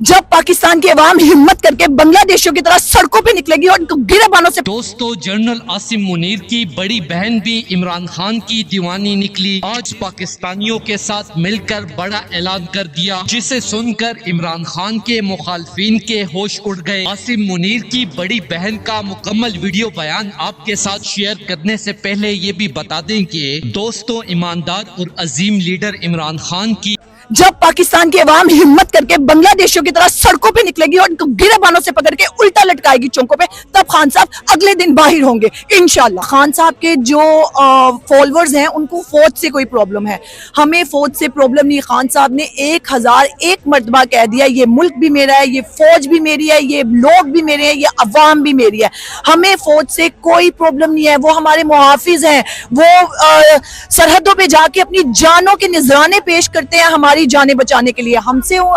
जब पाकिस्तान की अवाम हिम्मत करके बांग्लादेशियों की तरह सड़कों पे निकलेगी और उनको गिरबानों से। दोस्तों, जनरल आसिम मुनीर की बड़ी बहन भी इमरान खान की दीवानी निकली। आज पाकिस्तानियों के साथ मिलकर बड़ा ऐलान कर दिया, जिसे सुनकर इमरान खान के मुखालफिन के होश उड़ गए। आसिम मुनीर की बड़ी बहन का मुकम्मल वीडियो बयान आपके साथ शेयर करने से पहले ये भी बता दें कि दोस्तों, ईमानदार और अजीम लीडर इमरान खान की जब पाकिस्तान की अवाम हिम्मत करके बांग्लादेशियों की तरह सड़कों पे निकलेगी और उनको गिरबानों से पकड़ के उल्टा लटकाएगी चौकों पे, तब खान साहब अगले दिन बाहर होंगे इंशाल्लाह। खान साहब के जो फॉलोअर्स हैं उनको फौज से कोई प्रॉब्लम है, हमें फौज से प्रॉब्लम नहीं। खान साहब ने 1001 मर्तबा कह दिया ये मुल्क भी मेरा है, ये फौज भी मेरी है, ये लोग भी मेरे हैं, ये अवाम भी मेरी है। हमें फौज से कोई प्रॉब्लम नहीं है, वो हमारे मुहाफिज हैं, वो सरहदों पे जाके अपनी जानों के निजराने पेश करते हैं हमारी जाने बचाने के लिए।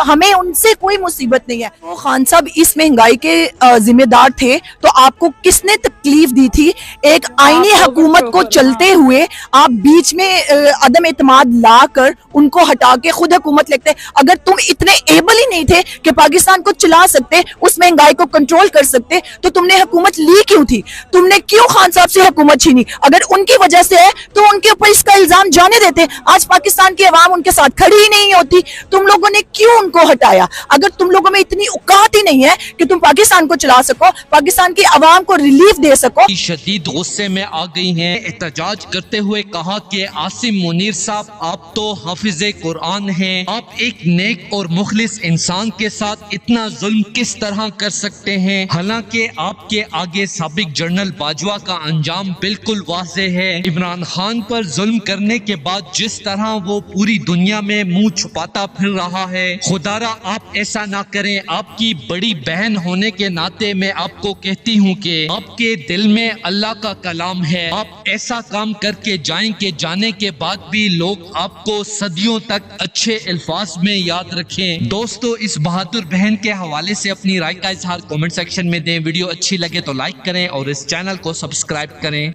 हमें उनसे कोई मुसीबत नहीं है। तो खान साहब इस महंगाई के जिम्मेदार थे, तो आपको किसने तकलीफ दी थी? एक आईनी हुकूमत को चलते हुए आप बीच में अदम एतमाद ला कर उनको हटा के खुद हुकूमत लेते। अगर तुम इतने एबल ही नहीं थे कि पाकिस्तान को चला सकते, उस महंगाई को कंट्रोल कर सकते, तो तुमने हुकूमत ली क्यों थी? तुमने क्यों खान साहब से हुकूमत छीनी? अगर उनकी वजह से है तो उनके ऊपर इसका इल्जाम जाने देते। आज पाकिस्तान की अवाम उनके साथ खड़ी ही नहीं होती, तुम लोगों ने क्यों उनको हटाया? अगर तुम लोगों में इतनी औकात ही नहीं है कि तुम पाकिस्तान को चला सको, पाकिस्तान की आवाम को रिलीफ दे सको। शदीद गुस्से में आ गई हैं, एहतजाज करते हुए कहा कि आसिम मुनीर साहब, आप तो हाफिज़े कुरान हैं, आप एक नेक और मुखलिस इंसान के साथ इतना जुल्म किस तरह कर सकते हैं? हालांकि आपके आगे साबिक जनरल बाजवा का अंजाम बिल्कुल वाज़ेह है। इमरान खान पर जुल्म करने के बाद जिस तरह वो पूरी दुनिया में मुंह छुपाता फिर रहा है, खुदारा आप ऐसा ना करें। आपकी बड़ी बहन होने के नाते मैं आपको कहती हूँ कि आपके दिल में अल्लाह का कलाम है। आप ऐसा काम करके जाएं कि जाने के बाद भी लोग आपको सदियों तक अच्छे अल्फाज में याद रखें। दोस्तों, इस बहादुर बहन के हवाले से अपनी राय का इजहार कमेंट सेक्शन में दें। वीडियो अच्छी लगे तो लाइक करें और इस चैनल को सब्सक्राइब करें।